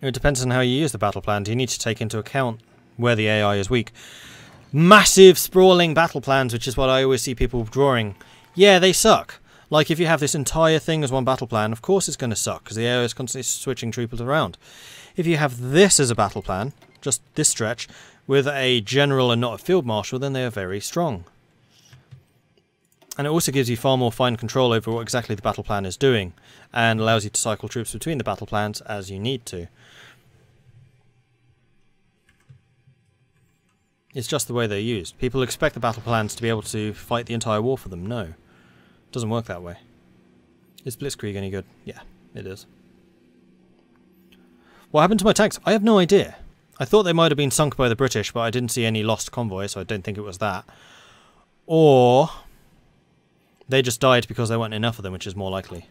It depends on how you use the battle plans. You need to take into account where the AI is weak. Massive, sprawling battle plans, which is what I always see people drawing. Yeah, they suck. Like, if you have this entire thing as one battle plan, of course it's going to suck, because the AI is constantly switching troopers around. If you have this as a battle plan, just this stretch, with a general and not a field marshal, then they are very strong. And it also gives you far more fine control over what exactly the battle plan is doing, and allows you to cycle troops between the battle plans as you need to. It's just the way they're used. People expect the battle plans to be able to fight the entire war for them. No. It doesn't work that way. Is Blitzkrieg any good? Yeah, it is. What happened to my tanks? I have no idea. I thought they might have been sunk by the British, but I didn't see any lost convoy, so I don't think it was that. Or they just died because there weren't enough of them, which is more likely.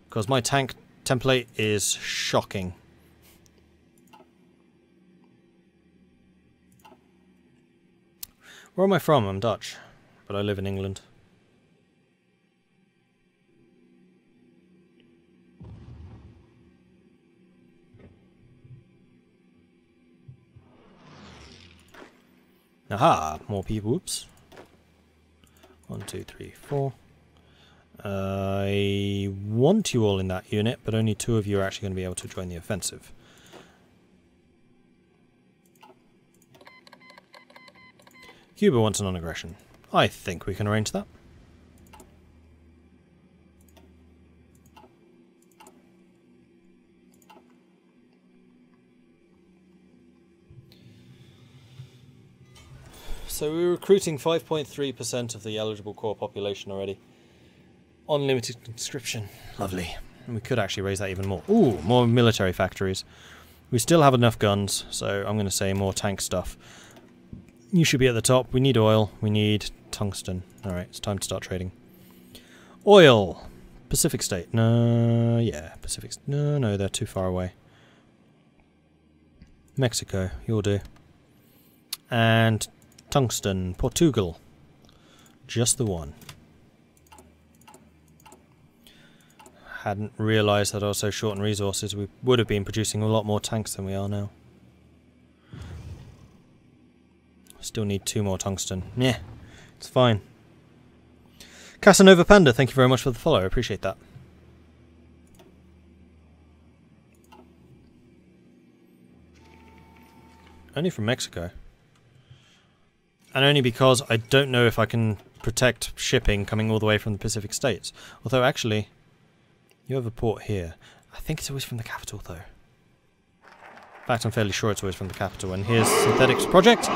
Because my tank template is shocking. Where am I from? I'm Dutch, but I live in England. Aha! More people. Whoops. 1, 2, 3, 4. I want you all in that unit, but only 2 of you are actually going to be able to join the offensive. Cuba wants a non-aggression. I think we can arrange that. So we're recruiting 5.3% of the eligible core population already. On limited conscription. Lovely. And we could actually raise that even more. Ooh, more military factories. We still have enough guns, so I'm going to say more tank stuff. You should be at the top. We need oil. We need tungsten. Alright, it's time to start trading. Oil! Pacific State. No, yeah, Pacific. No, they're too far away. Mexico, you'll do. And tungsten, Portugal. Just the one. Hadn't realised that I was so short on resources. We would have been producing a lot more tanks than we are now. Still need 2 more tungsten. Yeah, it's fine. Casanova Panda, thank you very much for the follow. I appreciate that. Only from Mexico. And only because I don't know if I can protect shipping coming all the way from the Pacific States. Although, actually, you have a port here. I think it's always from the capital, though. In fact, I'm fairly sure it's always from the capital. And here's Synthetics Project,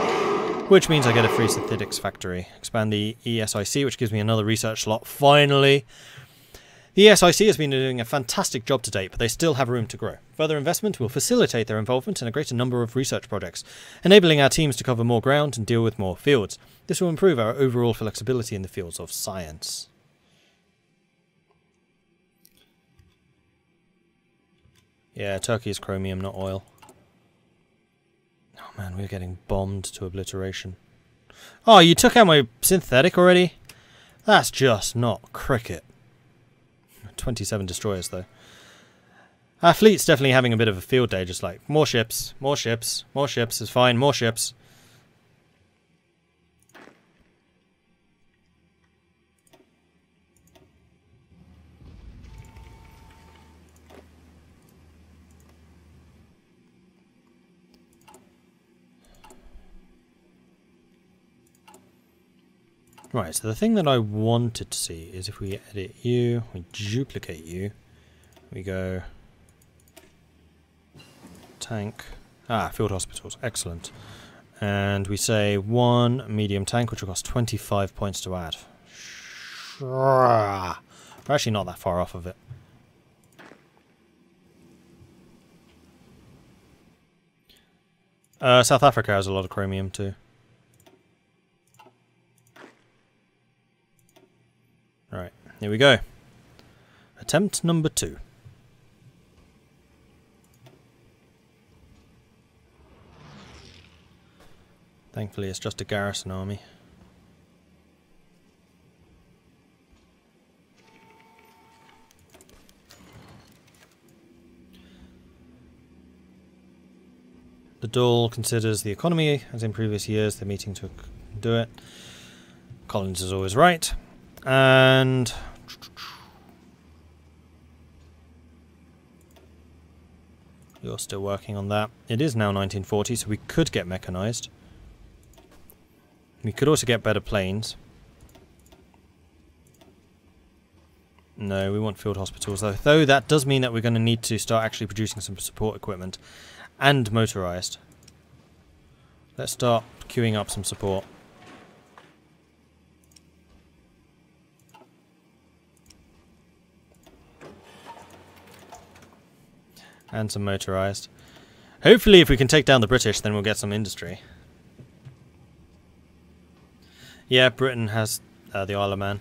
which means I get a free synthetics factory. Expand the ESIC, which gives me another research slot, finally. The ESIC has been doing a fantastic job to date, but they still have room to grow. Further investment will facilitate their involvement in a greater number of research projects, enabling our teams to cover more ground and deal with more fields. This will improve our overall flexibility in the fields of science. Yeah, Turkey is chromium, not oil. Oh man, we're getting bombed to obliteration. Oh, you took out my synthetic already? That's just not cricket. 27 destroyers, though. Our fleet's definitely having a bit of a field day, just like, more ships, more ships, more ships is fine, more ships. Right, so the thing that I wanted to see is if we edit you, we duplicate you, we go tank, field hospitals, excellent. And we say 1 medium tank, which will cost 25 points to add. We're actually not that far off of it. South Africa has a lot of chromium too. Alright, here we go. Attempt number 2. Thankfully it's just a garrison army. The Dáil considers the economy, as in previous years. They're meeting to do it. Collins is always right. And you're still working on that. It is now 1940, so we could get mechanized. We could also get better planes. No, we want field hospitals, though that does mean that we're going to need to start actually producing some support equipment and motorized. Let's start queuing up some support. And some motorized. Hopefully if we can take down the British, then we'll get some industry. Yeah, Britain has the Isle of Man.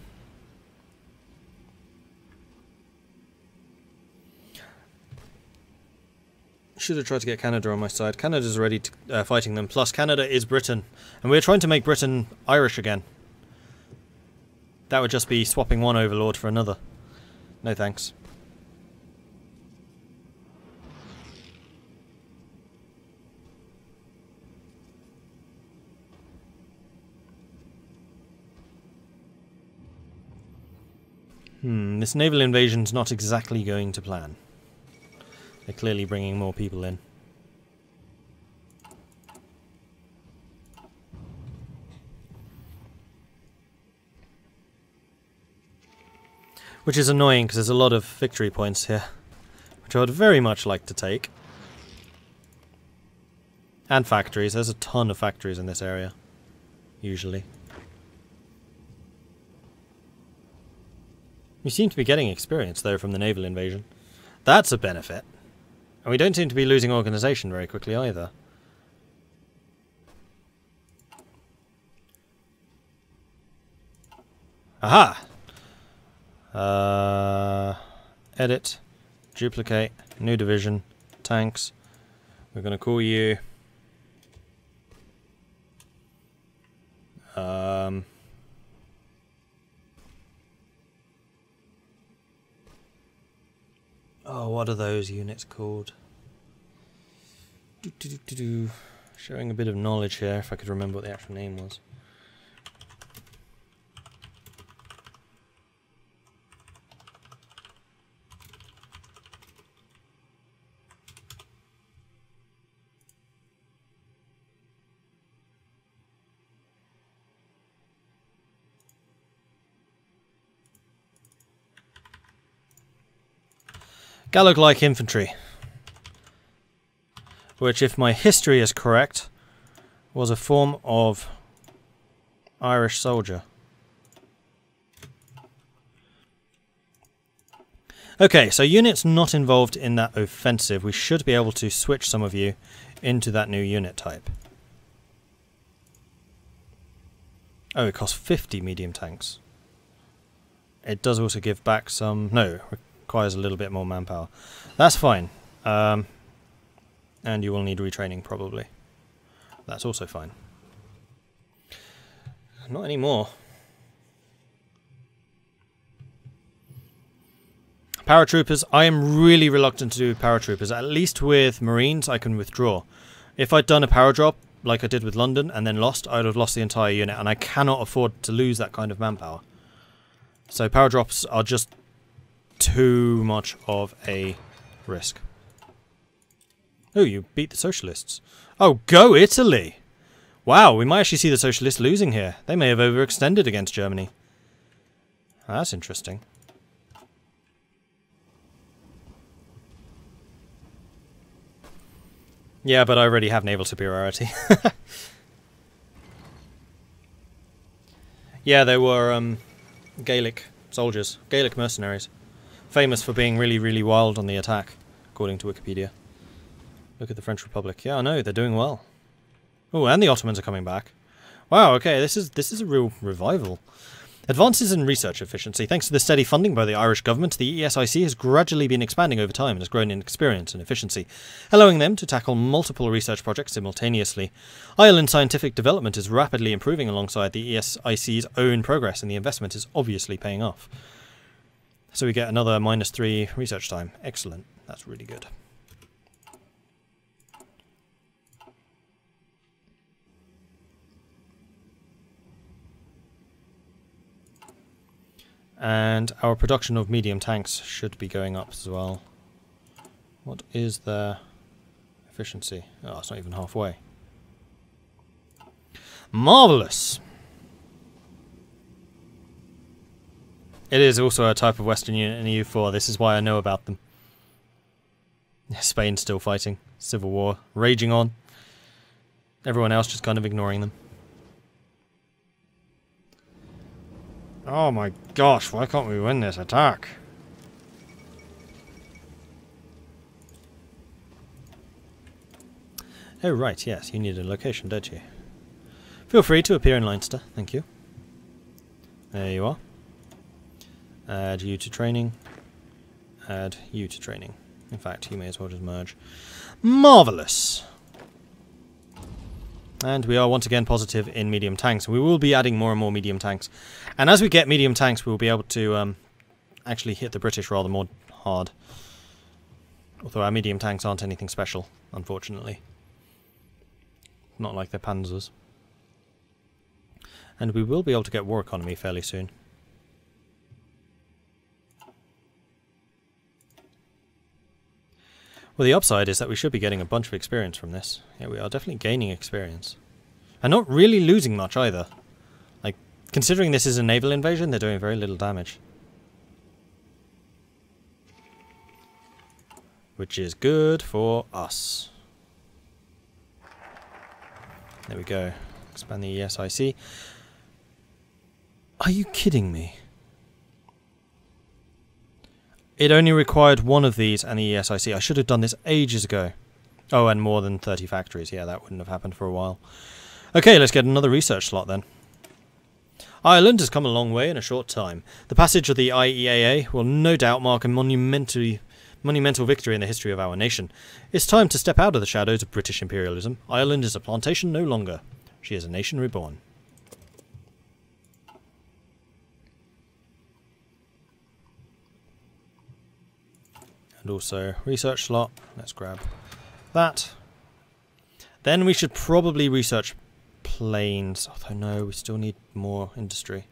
Should have tried to get Canada on my side. Canada's already fighting them. Plus, Canada is Britain. And we're trying to make Britain Irish again. That would just be swapping one overlord for another. No thanks. This naval invasion's not exactly going to plan. They're clearly bringing more people in. Which is annoying because there's a lot of victory points here, which I would very much like to take. And factories. There's a ton of factories in this area, usually. We seem to be getting experience, though, from the naval invasion. That's a benefit. And we don't seem to be losing organisation very quickly, either. Aha! Edit. Duplicate. New division. Tanks. We're going to call you... Oh, what are those units called? Showing a bit of knowledge here, if I could remember what the actual name was. Galloglike infantry, which, if my history is correct, was a form of Irish soldier. Okay, so units not involved in that offensive, we should be able to switch some of you into that new unit type. Oh, it costs 50 medium tanks. It does also give back some... No, requires a little bit more manpower. That's fine. And you will need retraining, probably. That's also fine. Not anymore. Paratroopers. I am really reluctant to do paratroopers. At least with Marines, I can withdraw. If I'd done a paradrop, like I did with London, and then lost, I would have lost the entire unit, and I cannot afford to lose that kind of manpower. So paradrops are just too much of a risk. Oh, you beat the socialists. Oh, go Italy! Wow, we might actually see the socialists losing here. They may have overextended against Germany. That's interesting. Yeah, but I already have naval superiority. Yeah, they were Gaelic soldiers, Gaelic mercenaries. Famous for being really, really wild on the attack, according to Wikipedia. Look at the French Republic. Yeah, I know, they're doing well. Oh, and the Ottomans are coming back. Wow, okay, this is a real revival. Advances in research efficiency. Thanks to the steady funding by the Irish government, the ESIC has gradually been expanding over time and has grown in experience and efficiency, allowing them to tackle multiple research projects simultaneously. Ireland's scientific development is rapidly improving alongside the ESIC's own progress, and the investment is obviously paying off. So we get another -3 research time. Excellent. That's really good. And our production of medium tanks should be going up as well. What is their efficiency? Oh, it's not even halfway. Marvellous! It is also a type of Western unit in EU4. This is why I know about them. Spain's still fighting. Civil war raging on. Everyone else just kind of ignoring them. Oh my gosh, why can't we win this attack? Oh right, yes, you need a location, don't you? Feel free to appear in Leinster, thank you. There you are. Add you to training. Add you to training. In fact, you may as well just merge. Marvellous! And we are once again positive in medium tanks. We will be adding more and more medium tanks. And as we get medium tanks, we will be able to actually hit the British rather more hard. Although our medium tanks aren't anything special, unfortunately. Not like their panzers. And we will be able to get war economy fairly soon. Well, the upside is that we should be getting a bunch of experience from this. Yeah, we are definitely gaining experience. And not really losing much either. Like, considering this is a naval invasion, they're doing very little damage. Which is good for us. There we go. Expand the ESIC. Are you kidding me? It only required one of these and the ESIC. I should have done this ages ago. Oh, and more than 30 factories. Yeah, that wouldn't have happened for a while. Okay, let's get another research slot then. Ireland has come a long way in a short time. The passage of the IEAA will no doubt mark a monumental victory in the history of our nation. It's time to step out of the shadows of British imperialism. Ireland is a plantation no longer. She is a nation reborn. And also research slot. Let's grab that. Then we should probably research planes. Although no, we still need more industry.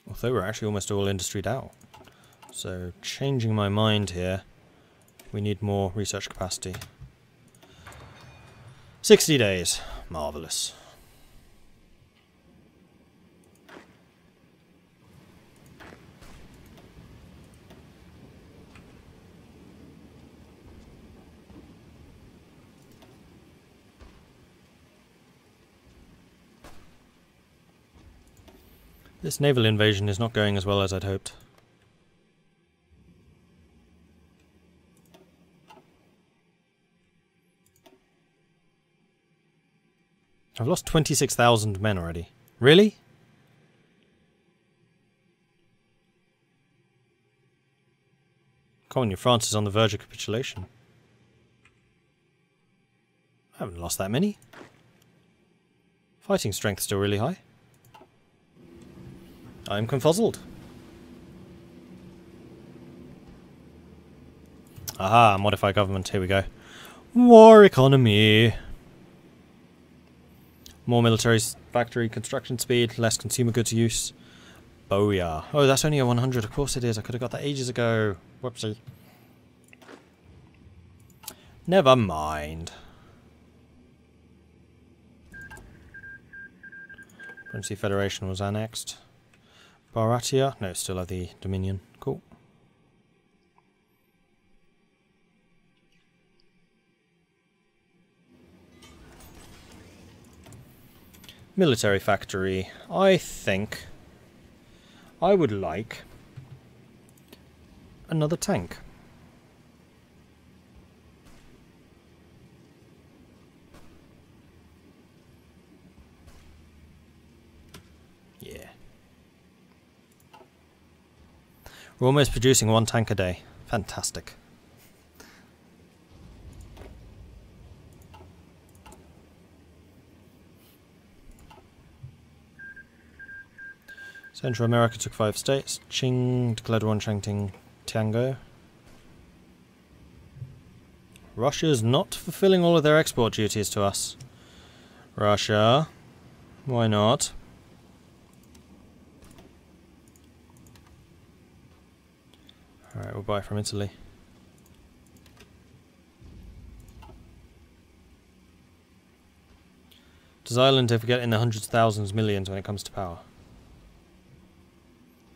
Although we're actually almost all industried out. So changing my mind here. We need more research capacity. 60 days. Marvellous. This naval invasion is not going as well as I'd hoped. I've lost 26,000 men already. Really? Come on, France is on the verge of capitulation. I haven't lost that many. Fighting strength still really high. I'm confuzzled. Aha, modify government. Here we go. War economy. More military factory construction speed, less consumer goods use. Booyah. Oh, that's only a 100. Of course it is. I could have got that ages ago. Whoopsie. Never mind. Princely Federation was annexed. Baratia? No, still have the Dominion. Cool. Military factory. I think I would like another tank. Yeah. We're almost producing one tank a day. Fantastic. Central America took 5 states. Qing declared war on Changting Tiango. Russia's not fulfilling all of their export duties to us. Russia. Why not? Alright, we'll buy from Italy. Does Ireland ever get in the hundreds, thousands, millions when it comes to power?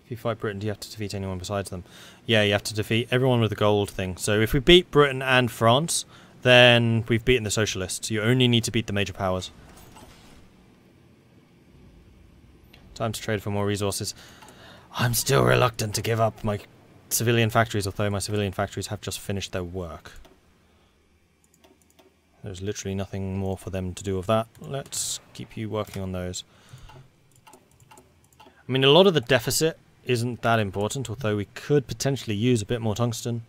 If you fight Britain, do you have to defeat anyone besides them? Yeah, you have to defeat everyone with the gold thing. So if we beat Britain and France, then we've beaten the socialists. You only need to beat the major powers. Time to trade for more resources. I'm still reluctant to give up my civilian factories, although my civilian factories have just finished their work. There's literally nothing more for them to do with that. Let's keep you working on those. I mean, a lot of the deficit isn't that important, although we could potentially use a bit more tungsten.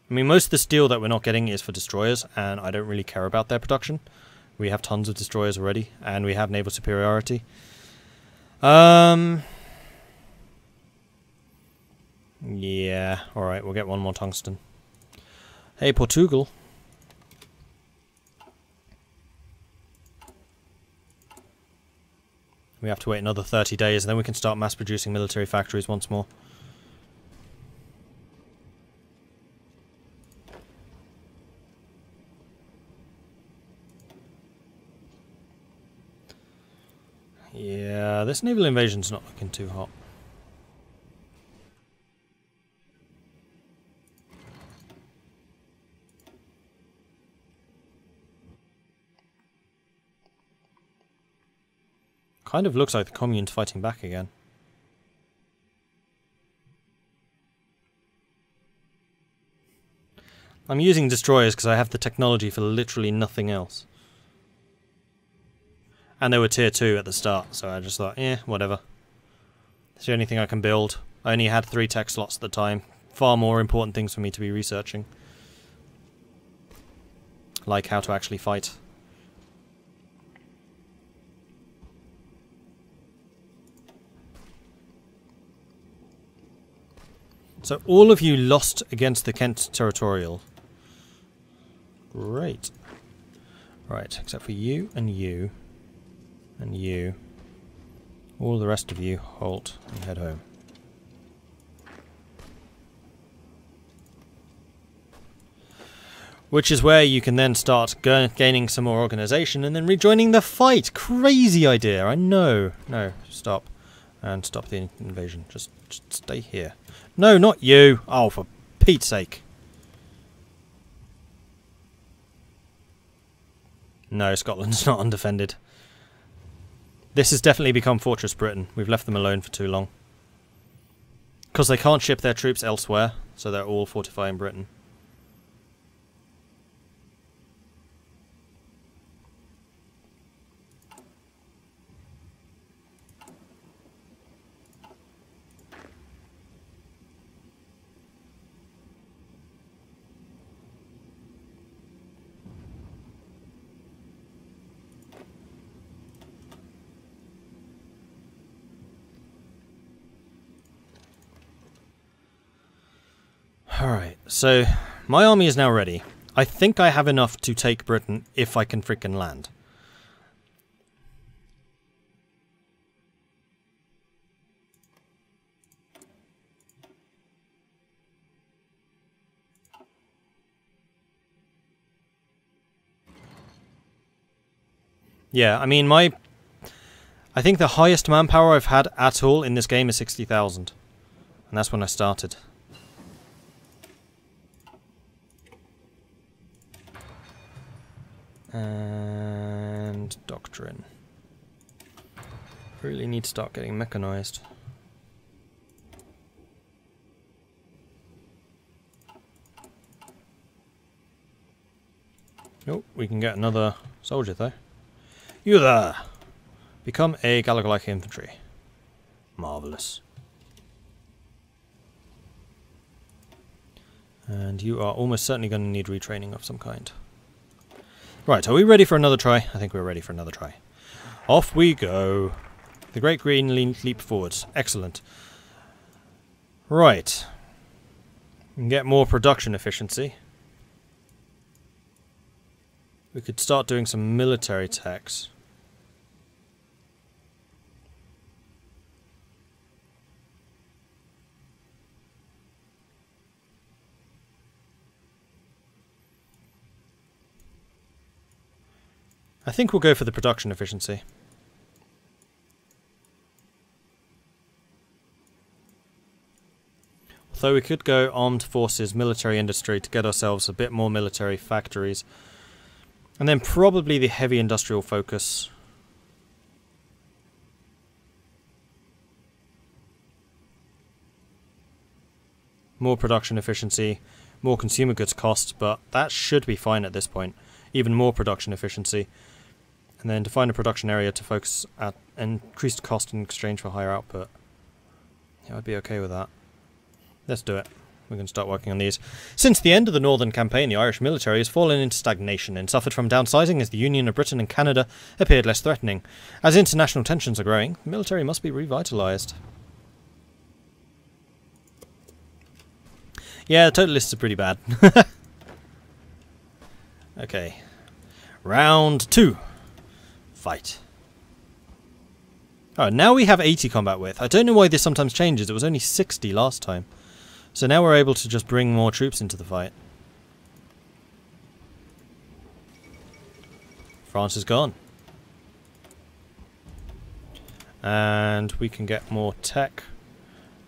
I mean, most of the steel that we're not getting is for destroyers, and I don't really care about their production. We have tons of destroyers already, and we have naval superiority. Yeah, alright, we'll get one more tungsten. Hey, Portugal. We have to wait another 30 days, and then we can start mass producing military factories once more. Yeah, this naval invasion's not looking too hot. Kind of looks like the commune's fighting back again. I'm using destroyers because I have the technology for literally nothing else. And they were tier 2 at the start, so I just thought, whatever. It's the only thing I can build. I only had 3 tech slots at the time. Far more important things for me to be researching. Like how to actually fight. So all of you lost against the Kent Territorial. Great. Right, except for you and you. And you. All the rest of you, halt and head home. Which is where you can then start gaining some more organisation and then rejoining the fight. Crazy idea, I know. No, stop. And stop the invasion. Just stay here. No, not you. Oh, for Pete's sake. No, Scotland's not undefended. This has definitely become Fortress Britain. We've left them alone for too long. Because they can't ship their troops elsewhere, so they're all fortifying Britain. Alright, so my army is now ready. I think I have enough to take Britain if I can frickin' land. Yeah, I mean, I think the highest manpower I've had at all in this game is 60,000. And that's when I started. And doctrine. Really need to start getting mechanized. Oh, we can get another soldier though. You there! Become a Gallagher-like infantry. Marvellous. And you are almost certainly going to need retraining of some kind. Right, are we ready for another try? I think we're ready for another try. Off we go. The Great Green Leap forwards. Excellent. Right. We can get more production efficiency. We could start doing some military techs. I think we'll go for the production efficiency. Although we could go armed forces, military industry to get ourselves a bit more military factories. And then probably the heavy industrial focus. More production efficiency, more consumer goods cost, but that should be fine at this point. Even more production efficiency. And then define a production area to focus at increased cost in exchange for higher output. Yeah, I'd be okay with that. Let's do it. We're going to start working on these. Since the end of the Northern Campaign, the Irish military has fallen into stagnation and suffered from downsizing as the Union of Britain and Canada appeared less threatening. As international tensions are growing, the military must be revitalised. Yeah, the total lists are pretty bad. Okay. Round 2. Fight. Oh, now we have 80 combat width. I don't know why this sometimes changes. It was only 60 last time. So now we're able to just bring more troops into the fight. France is gone. And we can get more tech,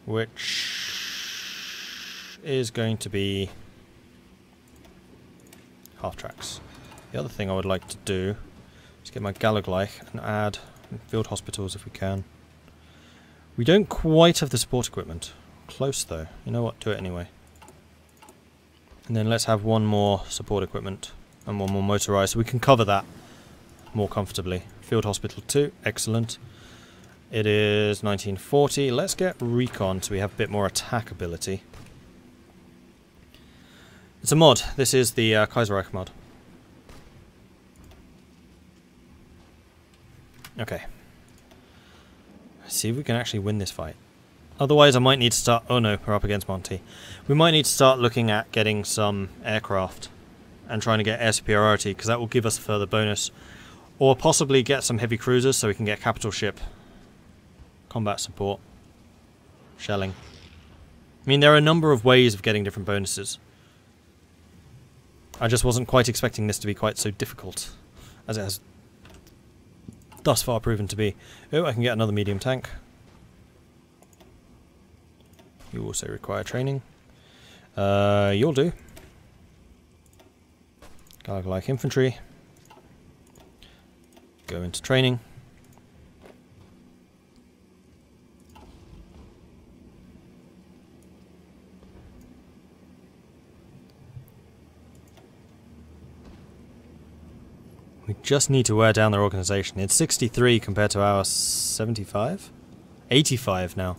which is going to be half tracks. The other thing I would like to do is get my Galagleich and add field hospitals if we can. We don't quite have the support equipment. Close though. You know what? Do it anyway. And then let's have one more support equipment and one more motorized so we can cover that more comfortably. Field hospital 2. Excellent. It is 1940. Let's get recon so we have a bit more attack ability. It's a mod. This is the Kaiserreich mod. Okay. Let's see if we can actually win this fight. Otherwise I might need to start... Oh no, we're up against Monty. We might need to start looking at getting some aircraft and trying to get air superiority, because that will give us a further bonus. Or possibly get some heavy cruisers so we can get capital ship. Combat support. Shelling. I mean, there are a number of ways of getting different bonuses. I just wasn't quite expecting this to be quite so difficult as it has thus far proven to be. Oh, I can get another medium tank. You also require training. You'll do. Galagleich infantry. Go into training. We just need to wear down their organisation. It's 63 compared to our 75? 85 now.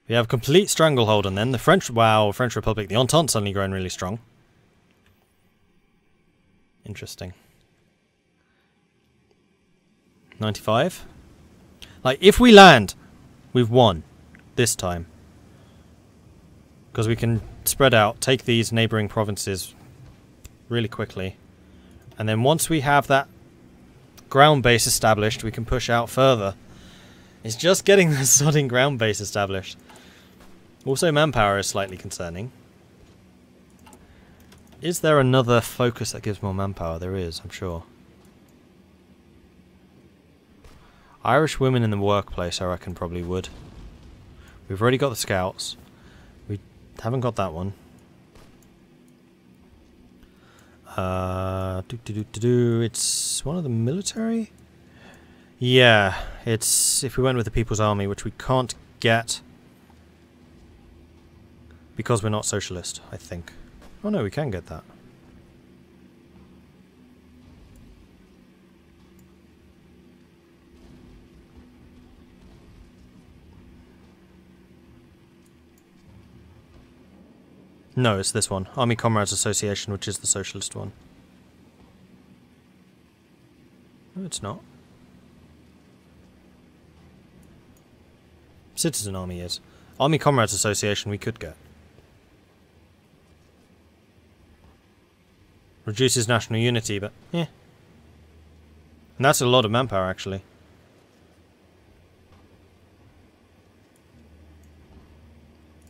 We have complete stranglehold, and then the French... Wow, French Republic. The Entente suddenly grown really strong. Interesting. 95? Like, if we land, we've won. This time. Because we can spread out, take these neighbouring provinces really quickly. And then once we have that ground base established, we can push out further. It's just getting the sodding ground base established. Also, manpower is slightly concerning. Is there another focus that gives more manpower? There is, I'm sure. Irish women in the workplace, I reckon, probably would. We've already got the scouts. We haven't got that one. It's one of the military? Yeah, it's if we went with the People's Army, which we can't get because we're not socialist, I think. Oh no, we can get that. No, it's this one. Army Comrades Association, which is the socialist one. No, it's not. Citizen Army is. Army Comrades Association we could get. Reduces national unity, but yeah. And that's a lot of manpower, actually.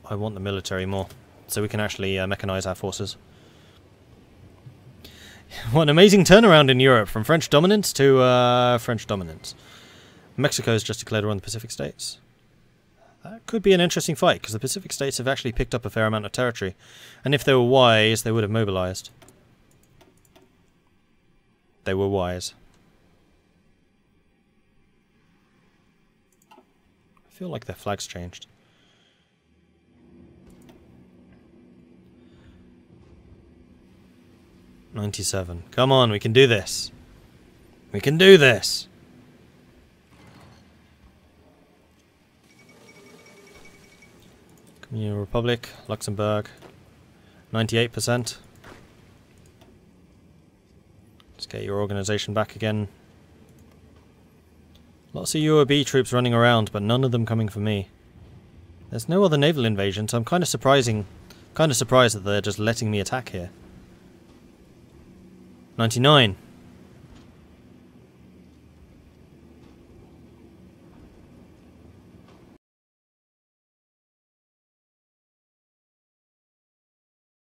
I want the military more, so we can actually mechanize our forces. What an amazing turnaround in Europe, from French dominance to French dominance. Mexico's just declared war on the Pacific States. That could be an interesting fight, because the Pacific States have actually picked up a fair amount of territory. And if they were wise, they would have mobilized. They were wise. I feel like their flag's changed. $97. Come on, we can do this. We can do this. Communal Republic, Luxembourg, 98%. Let's get your organization back again. Lots of UOB troops running around, but none of them coming for me. There's no other naval invasion, so I'm kind of surprised that they're just letting me attack here. 99.